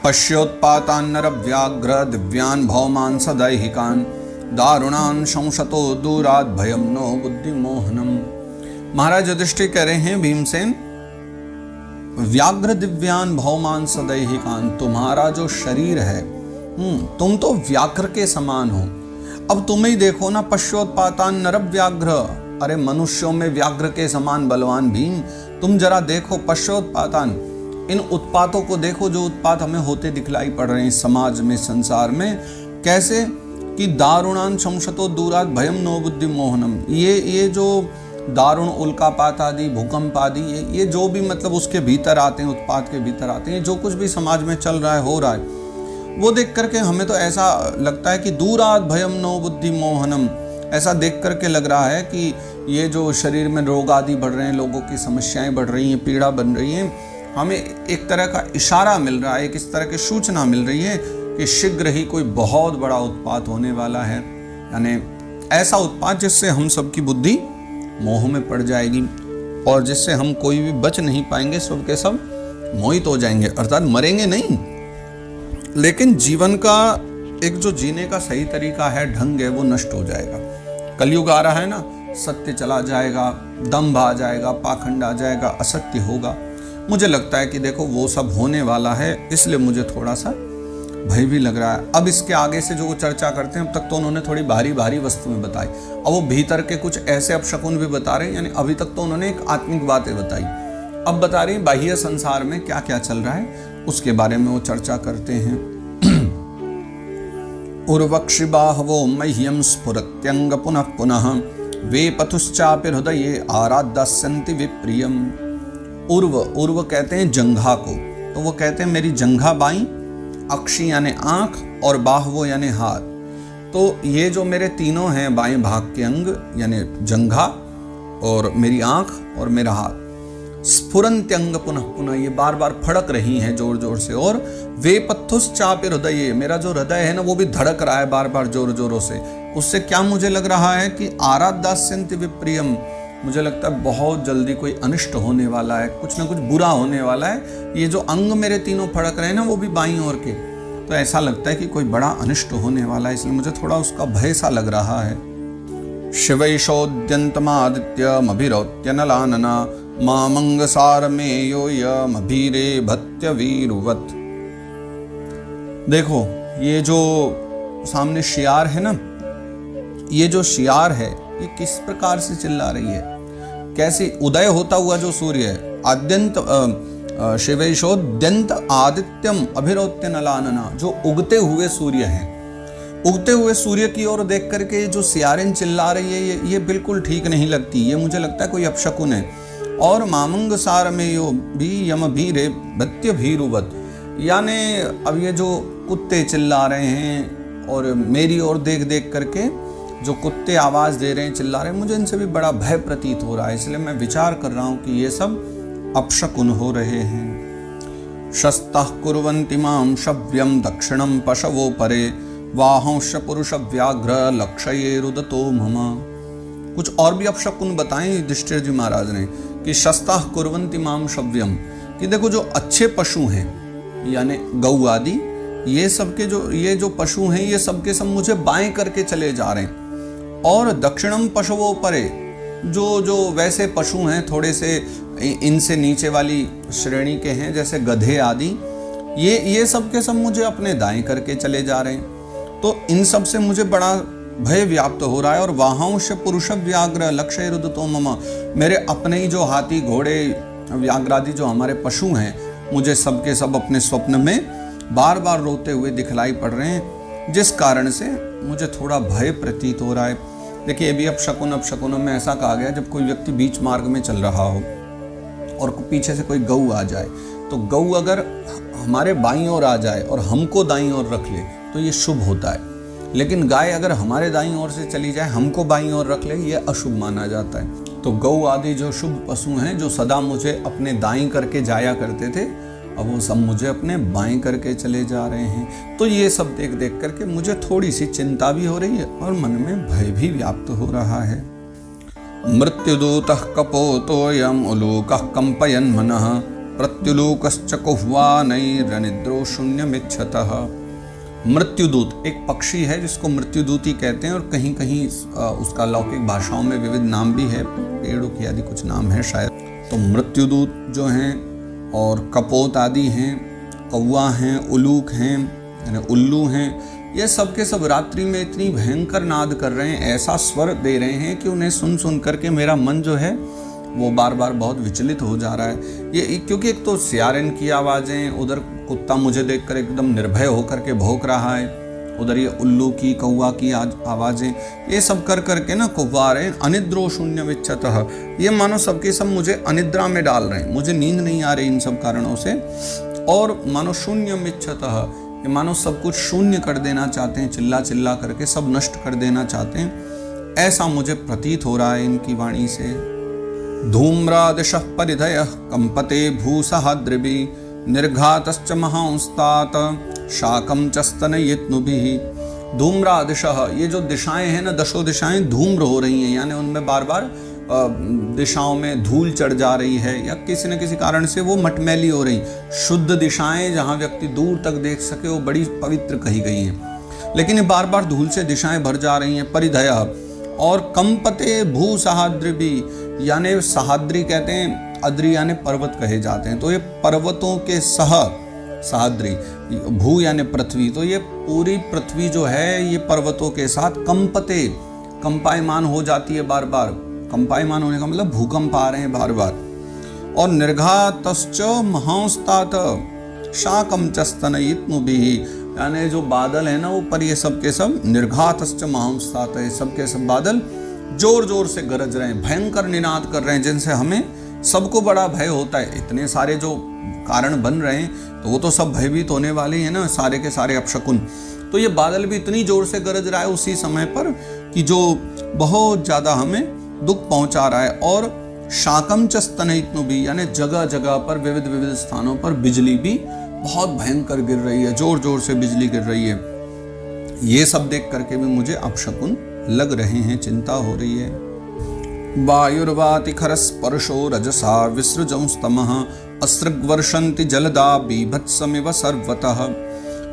पश्योत्पातान्नरव्याघ्र दिव्यान् भौमान् सदैहिकान् दारुणान् शंसतो दूरात् भयं नो बुद्धिमोहनम। महाराज युधिष्ठिर कह रहे हैं भीमसेन, व्याघ्र दिव्यान भौमान सदैहिकान, तुम्हारा जो शरीर है तुम तो व्याघ्र के समान हो। अब तुम ही देखो ना, पश्योत्पातान नरव व्याघ्र, अरे मनुष्यों में व्याघ्र के समान बलवान भीम, तुम जरा देखो पश्योत्पातान, इन उत्पातों को देखो जो उत्पात हमें होते दिखलाई पड़ रहे हैं समाज में, संसार में। कैसे कि दारुणान शंसतो दूरात भयम नो बुद्धि मोहनम, ये जो दारुण उल्कापात आदि, भूकंप आदि, ये जो भी मतलब उसके भीतर आते हैं, उत्पात के भीतर आते हैं, जो कुछ भी समाज में चल रहा है, हो रहा है, वो देख करके हमें तो ऐसा लगता है कि दूरात भयम नो बुद्धि मोहनम। ऐसा देख करके लग रहा है कि ये जो शरीर में रोग आदि बढ़ रहे हैं, लोगों की समस्याएं बढ़ रही हैं, पीड़ा बन रही है, हमें एक तरह का इशारा मिल रहा है, एक इस तरह की सूचना मिल रही है कि शीघ्र ही कोई बहुत बड़ा उत्पात होने वाला है। यानी ऐसा उत्पात जिससे हम सबकी बुद्धि मोह में पड़ जाएगी और जिससे हम कोई भी बच नहीं पाएंगे, सब के सब मोहित हो जाएंगे, अर्थात मरेंगे नहीं, लेकिन जीवन का एक जो जीने का सही तरीका है, ढंग है, वो नष्ट हो जाएगा। कलयुग आ रहा है ना, सत्य चला जाएगा, दंभ आ जाएगा, पाखंड आ जाएगा, असत्य होगा। मुझे लगता है कि देखो वो सब होने वाला है, इसलिए मुझे थोड़ा सा भय भी लग रहा है। अब इसके आगे से जो वो चर्चा करते हैं, अब तक तो उन्होंने थोड़ी भारी भारी वस्तुएं बताई, अब वो भीतर के कुछ ऐसे अपशकुन भी बता रहे हैं। यानी अभी तक तो उन्होंने एक आत्मिक बातें बताई, अब बता रहे हैं बाह्य संसार में क्या क्या चल रहा है, उसके बारे में वो चर्चा करते हैं। उर्वक्षिबाहवो मह्यम स्फुरत्यंग पुनः पुनः वे पथुश्चापि हृदये आराध्यास्यन्ति विप्रियम। उर्व कहते हैं जंघा को, तो वो कहते हैं मेरी जंघा बाईं, अक्षी यानी आंख, और बाहवो यानी हाथ। तो ये जो मेरे तीनों हैं बाएं भाग के अंग यानी जंघा और मेरी आंख और मेरा हाथ, स्फुरंत्यंग पुनः पुनः, ये बार बार फड़क रही हैं जोर जोर से। और वे पथुश्चापि हृदये, मेरा जो हृदय है ना वो भी धड़क रहा है बार बार जोर जोरों से। उससे क्या मुझे लग रहा है कि आराध्यास्यन्ति विप्रियम, मुझे लगता है बहुत जल्दी कोई अनिष्ट होने वाला है, कुछ ना कुछ बुरा होने वाला है। ये जो अंग मेरे तीनों फड़क रहे हैं ना, वो भी बाईं ओर के, तो ऐसा लगता है कि कोई बड़ा अनिष्ट होने वाला है, इसलिए मुझे थोड़ा उसका भय सा लग रहा है। शिवैषोद्यन्तमादित्यमभिरौत्यनलानना मामंगसारमेयोयमभिरे भत्यवीरुवत्। देखो ये जो सामने शियार है ना, ये जो शियार है ये किस प्रकार से चिल्ला रही है, कैसे उदय होता हुआ जो सूर्य है, आद्यंत शिवैषोद्यंत आदित्यम अभिरौत्य नलानना, जो उगते हुए सूर्य हैं, उगते हुए सूर्य की ओर देख करके जो सियारें चिल्ला रही है, ये बिल्कुल ठीक नहीं लगती, ये मुझे लगता है कोई अपशकुन है। और मामंग सार में यो भी यम भीरे भत्य भीरुवत, यानी अब ये जो कुत्ते चिल्ला रहे हैं और मेरी ओर देख देख करके जो कुत्ते आवाज दे रहे हैं, चिल्ला रहे हैं, मुझे इनसे भी बड़ा भय प्रतीत हो रहा है, इसलिए मैं विचार कर रहा हूं कि ये सब अपशकुन हो रहे हैं। शस्तः कुर्वन्ति मां शव्यं दक्षिणं पशवो परे वाहंश पुरुष व्याघ्र लक्षये रुदतो मम। कुछ और भी अपशकुन बताएं युधिष्ठिर जी महाराज ने कि शस्तः कुर्वन्ति मां शव्यम, कि देखो जो अच्छे पशु हैं यानी गौ आदि, ये जो पशु हैं ये सबके सब मुझे बाएं करके चले जा रहे हैं। और दक्षिणम पशवों परे, जो वैसे पशु हैं थोड़े से इनसे नीचे वाली श्रेणी के हैं, जैसे गधे आदि, ये सब के सब मुझे अपने दाएं करके चले जा रहे हैं। तो इन सब से मुझे बड़ा भय व्याप्त हो रहा है। और वाहंश पुरुष व्याघ्र लक्ष्य रुदतो मम, मेरे अपने ही जो हाथी घोड़े व्याघ्रादि जो हमारे पशु हैं, मुझे सबके सब अपने स्वप्न में बार बार रोते हुए दिखलाई पड़ रहे हैं, जिस कारण से मुझे थोड़ा भय प्रतीत हो रहा है। देखिए ये भी अपशकुनों में ऐसा कहा गया, जब कोई व्यक्ति बीच मार्ग में चल रहा हो और पीछे से कोई गऊ आ जाए, तो गऊ अगर हमारे बाईं ओर आ जाए और हमको दाईं ओर रख ले तो ये शुभ होता है, लेकिन गाय अगर हमारे दाईं ओर से चली जाए, हमको बाईं ओर रख ले, ये अशुभ माना जाता है। तो गऊ आदि जो शुभ पशु हैं, जो सदा मुझे अपने दाईं करके जाया करते थे, अब वो सब मुझे अपने बाएं करके चले जा रहे हैं। तो ये सब देख देख करके मुझे थोड़ी सी चिंता भी हो रही है और मन में भय भी व्याप्त हो रहा है। मृत्युदूतः कपोतोऽयम् उलूकः कंपयन् मनः प्रत्युलोकश्च कुह्वानैरनिद्रो शून्यमिच्छतः। मृत्युदूत एक पक्षी है जिसको मृत्युदूत ही कहते हैं, और कहीं कहीं उसका लौकिक भाषाओं में विविध नाम भी है, पेड़ों की आदि कुछ नाम है शायद। तो मृत्युदूत जो हैं, और कपोत आदि हैं, कौवा हैं, उलूक हैं यानी उल्लू हैं, ये सब के सब रात्रि में इतनी भयंकर नाद कर रहे हैं, ऐसा स्वर दे रहे हैं कि उन्हें सुन सुन करके मेरा मन जो है वो बार बार बहुत विचलित हो जा रहा है। ये क्योंकि एक तो सियारन की आवाज़ें, उधर कुत्ता मुझे देखकर एकदम निर्भय होकर के भौंक रहा है, उधर ये उल्लू की, कौवा की आवाज़ें, ये सब कर करके ना कुव्वा रहे हैं। अनिद्रो शून्य विच्छतः, ये मानो सबके सब मुझे अनिद्रा में डाल रहे हैं, मुझे नींद नहीं आ रही इन सब कारणों से। और मानो शून्य मिच्छतः, ये मानो सब कुछ शून्य कर देना चाहते हैं, चिल्ला चिल्ला करके सब नष्ट कर देना चाहते हैं, ऐसा मुझे प्रतीत हो रहा है इनकी वाणी से। धूम्रादिशः परिधयः कंपते भूसहाद्रिभिः निर्घातश्च महांस्तात शाकं च स्तनयित्नुभिः। धूम्रादिशः, ये जो दिशाएं हैं ना, दशों दिशाएं धूम्र हो रही हैं, यानी उनमें बार बार दिशाओं में धूल चढ़ जा रही है, या किसी न किसी कारण से वो मटमैली हो रही। शुद्ध दिशाएं जहाँ व्यक्ति दूर तक देख सके वो बड़ी पवित्र कही गई हैं, लेकिन ये बार बार धूल से दिशाएं भर जा रही हैं। परिधयः, और कंपते भू सहाद्रिभिः, यानी सहाद्री कहते हैं, अद्रि यानी पर्वत कहे जाते हैं, तो ये पर्वतों के सहाद्री, भू यानी पृथ्वी, तो ये पूरी पृथ्वी जो है ये पर्वतों के साथ कंपते, कंपायमान हो जाती है बार बार। कंपायमान होने का मतलब भूकंप आ रहे हैं बार बार। और निर्घातश्च महांस्तात शाकं च स्तनयित्नुभिः, यानी जो बादल है ना ऊपर, ये सब के सब निर्घातश्च महांस्तात, ये सब के सब बादल जोर जोर से गरज रहे हैं, भयंकर निनाद कर रहे हैं, जिनसे हमें सबको बड़ा भय होता है। इतने सारे जो कारण बन रहे हैं तो वो तो सब भयभीत होने वाले हैं ना, सारे के सारे अपशकुन। तो ये बादल भी इतनी जोर से गरज रहा है उसी समय पर कि जो बहुत ज़्यादा हमें दुख पहुंचा रहा है। और शाकं च स्तनयित्नुभिः, यानी जगह जगह पर विविध विविध स्थानों पर बिजली भी बहुत भयंकर गिर रही है, जोर जोर से बिजली गिर रही है। ये सब देख करके भी मुझे अपशकुन लग रहे हैं, चिंता हो रही है। वायुर्वाति खरस्पर्शो रजसा विसृजंस्तमः अस्रग्वर्षन्ति जलदा बीभत्समिव सर्वतः।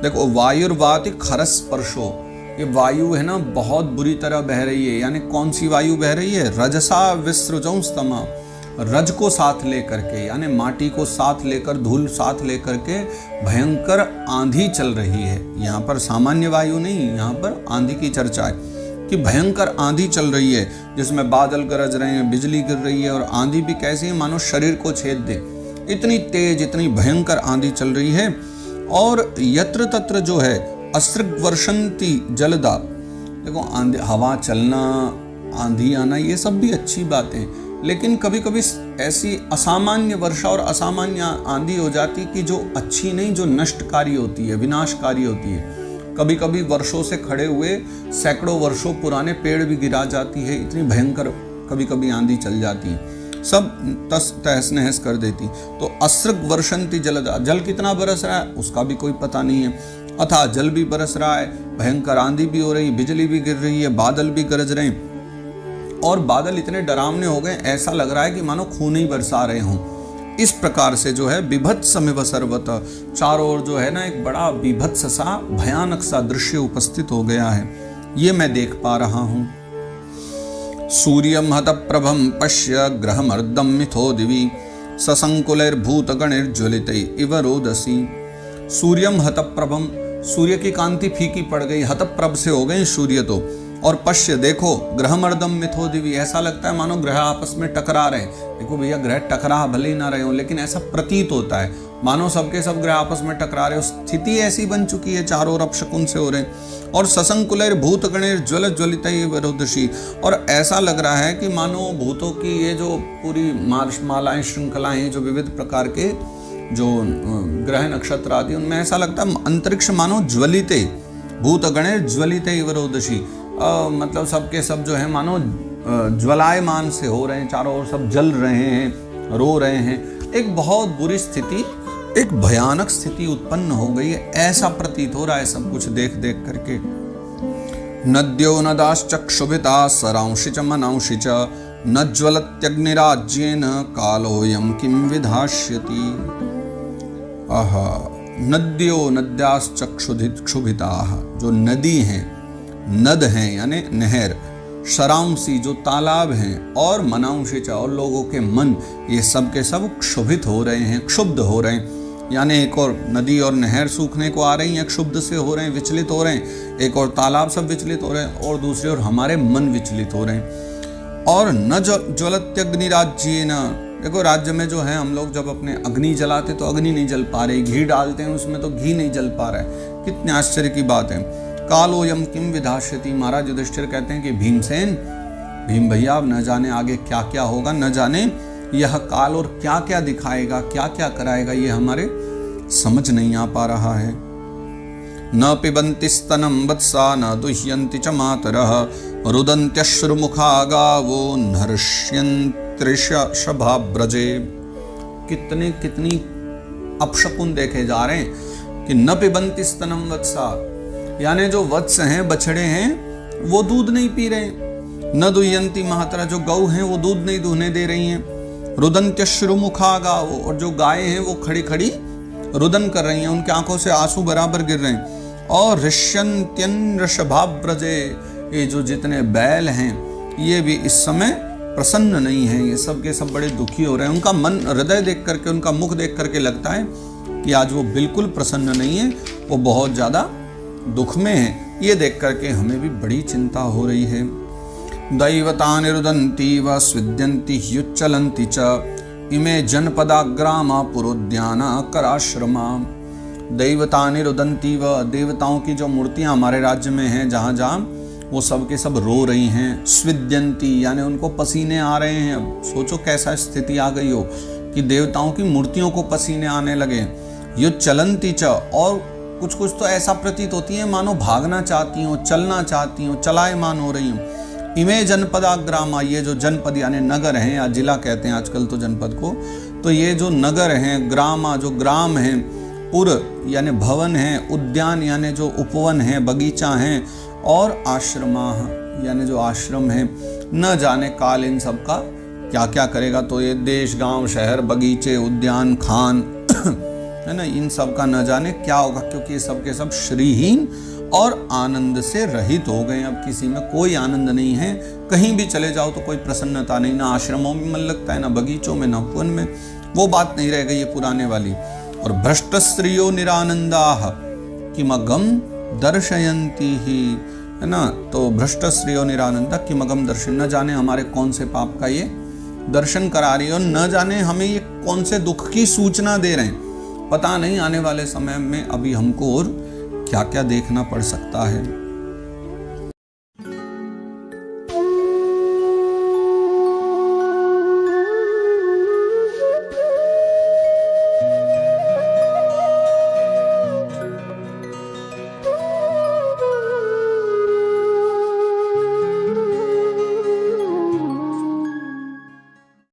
देखो, वायुर्वाति खरस्पर्शो, ये वायु है ना बहुत बुरी तरह बह रही है। यानी कौन सी वायु बह रही है? रजसा विसृजंस्तमः, रज को साथ लेकर के, यानी माटी को साथ लेकर, धूल साथ लेकर के भयंकर आंधी चल रही है। यहाँ पर सामान्य वायु नहीं, यहाँ पर आंधी की चर्चा है कि भयंकर आंधी चल रही है, जिसमें बादल गरज रहे हैं, बिजली गिर रही है, और आंधी भी कैसी है मानो शरीर को छेद दे, इतनी तेज, इतनी भयंकर आंधी चल रही है। और यत्र तत्र जो है अस्रग वर्षंती जलदा, देखो आंधी, हवा चलना, आंधी आना, ये सब भी अच्छी बातें, लेकिन कभी कभी ऐसी असामान्य वर्षा और असामान्य आंधी हो जाती कि जो अच्छी नहीं, जो नष्टकारी होती है, विनाशकारी होती है। कभी कभी वर्षों से खड़े हुए सैकड़ों वर्षों पुराने पेड़ भी गिरा जाती है, इतनी भयंकर कभी कभी आंधी चल जाती है, सब तस तहस नहस कर देती। तो अस्रग वर्षंती जलदा, जल कितना बरस रहा है उसका भी कोई पता नहीं है, अथाह जल भी बरस रहा है, भयंकर आंधी भी हो रही, बिजली भी गिर रही है, बादल भी गरज रहे हैं, और बादल इतने डरावने हो गए, ऐसा लग रहा है कि मानो खून ही बरसा रहे हों। इस प्रकार से जो है बिभत्समिव सर्वतः, चारों ओर जो है ना एक बड़ा बिभत्स सा, भयानक सा दृश्य उपस्थित हो गया है, ये मैं देख पा रहा हूँ। सूर्यं हतप्रभं पश्य ग्रहमर्दं मिथो दिवि ससंकुलैर्भूतगणैर्ज्वलितैः इव रोदसी। सूर्यं हतप्रभं, सूर्य की कांति फीकी पड़ गई, हतप्रभ से हो गए सूर्य तो। और पश्य, देखो, ग्रहमर्दम मिथो दिवि, ऐसा लगता है मानो ग्रह आपस में टकरा रहे हैं। देखो भैया, ग्रह टकरा भले ही ना रहे हो, लेकिन ऐसा प्रतीत होता है मानो सबके सब ग्रह आपस में टकरा रहे हो। स्थिति ऐसी बन चुकी है, चारों ओर अपशकुन से हो रहे हैं। और ससंकुलैर भूतगणैर ज्वलितैः विरोधशी, और ऐसा लग रहा है कि मानो भूतों की ये जो पूरी मालाएं, श्रृंखलाएं, जो विविध प्रकार के जो ग्रह नक्षत्र आदि, उनमें ऐसा लगता है अंतरिक्ष मानो ज्वलिते, भूतगणैर ज्वलितैः विरोधशी, मतलब सबके सब जो है मानो ज्वलायमान से हो रहे हैं, चारों ओर सब जल रहे हैं, रो रहे हैं। एक बहुत बुरी स्थिति, एक भयानक स्थिति उत्पन्न हो गई है, ऐसा प्रतीत हो रहा है सब कुछ देख देख करके। नद्यो नदाश्चक्षुभिता सरांशि च मनांशि च न ज्वलत्यग्निराज्येन कालोऽयं किं विधास्यति। आहा, नद्यो नद्याश्चक्षुभिताः, जो नदी हैं, नद हैं यानी नहर, शरांसी जो तालाब हैं, और मनांशी और लोगों के मन, ये सब के सब क्षुभित हो रहे हैं, क्षुब्ध हो रहे हैं। यानी एक और नदी और नहर सूखने को आ रही हैं, क्षुब्ध से हो रहे हैं, विचलित हो रहे हैं। एक और तालाब सब विचलित हो रहे हैं, और दूसरे और हमारे मन विचलित हो रहे हैं। और न ज्वलत्यग्नि राज्येन, देखो राज्य में जो है हम लोग जब अपने अग्नि जलाते तो अग्नि नहीं जल पा रही, घी डालते हैं उसमें तो घी नहीं जल पा रहा है। कितने आश्चर्य की बात है। कालोऽयं किं विधास्यति, महाराज युधिष्ठिर कहते हैं कि भीमसेन, भीम भैया अब न जाने आगे क्या क्या होगा, न जाने यह काल और क्या क्या दिखाएगा, क्या क्या कराएगा, ये हमारे समझ नहीं आ पा रहा है। न पिबन्ति स्तनं वत्सा न दुह्यन्ति च मातरः रुदन्त्यश्रुमुखा गावो नर्ष्यन्त्रिषभाब्रजे। कितने कितनी अपशकुन देखे जा रहे हैं कि न पिबन्ति स्तनं वत्सा, यानी जो वत्स हैं, बछड़े हैं, वो दूध नहीं पी रहे। न दुह्यन्ति मातरः, जो गौ हैं वो दूध नहीं दूहने दे रही हैं। रुदन्त्यश्रुमुखा गावो, और जो गायें हैं वो खड़ी खड़ी रुदन कर रही हैं, उनकी आंखों से आंसू बराबर गिर रहे हैं। और ऋष्यन्त्यन्नृषभाब्रजे, ये जो जितने बैल हैं ये भी इस समय प्रसन्न नहीं है, ये सब के सब बड़े दुखी हो रहे हैं। उनका मन, हृदय देख करके, उनका मुख देख करके लगता है कि आज वो बिल्कुल प्रसन्न नहीं है, वो बहुत ज़्यादा दुख में है। ये देख करके हमें भी बड़ी चिंता हो रही है। दैवतानि रुदन्ति व स्विद्यन्ति ह्युच्चलन्ति च इमे जनपदाग्रामा पुरोद्याना कराश्रमा। दैवतानि रुदन्ति व, देवताओं की जो मूर्तियां हमारे राज्य में हैं, जहाँ जहाँ, वो सब के सब रो रही हैं। स्विद्यन्ति यानी उनको पसीने आ रहे हैं। अब सोचो कैसा स्थिति आ गई हो कि देवताओं की मूर्तियों को पसीने आने लगे। युच्चलन्ति च, और कुछ कुछ तो ऐसा प्रतीत होती है मानो भागना चाहती हो, चलना चाहती हो, चलायमान हो रही हो। इमे जनपदाग्रामा, ये जो जनपद यानी नगर हैं, या जिला कहते हैं आजकल तो जनपद को, तो ये जो नगर हैं, ग्रामा जो ग्राम हैं, पुर यानी भवन हैं, उद्यान यानी जो उपवन हैं, बगीचा हैं, और आश्रमा यानी जो आश्रम हैं। न जाने काल इन सब का क्या क्या करेगा। तो ये देश, गांव, शहर, बगीचे, उद्यान, खान है ना, इन सब का न जाने क्या होगा, क्योंकि ये सब के सब श्रीहीन और आनंद से रहित हो गए। अब किसी में कोई आनंद नहीं है, कहीं भी चले जाओ तो कोई प्रसन्नता नहीं, ना आश्रमों में मन लगता है, ना बगीचों में, ना उपवन में, वो बात नहीं रह गई ये पुराने वाली। और भ्रष्ट स्त्रियो निरानंदाः किमगम दर्शयन्ति ही, है ना। तो भ्रष्ट स्त्रियो निरानंदा किमगम दर्शन, न जाने हमारे कौन से पाप का ये दर्शन करा रही है, और न जाने हमें ये कौन से दुख की सूचना दे रहे हैं। पता नहीं आने वाले समय में अभी हमको और क्या क्या देखना पड़ सकता है।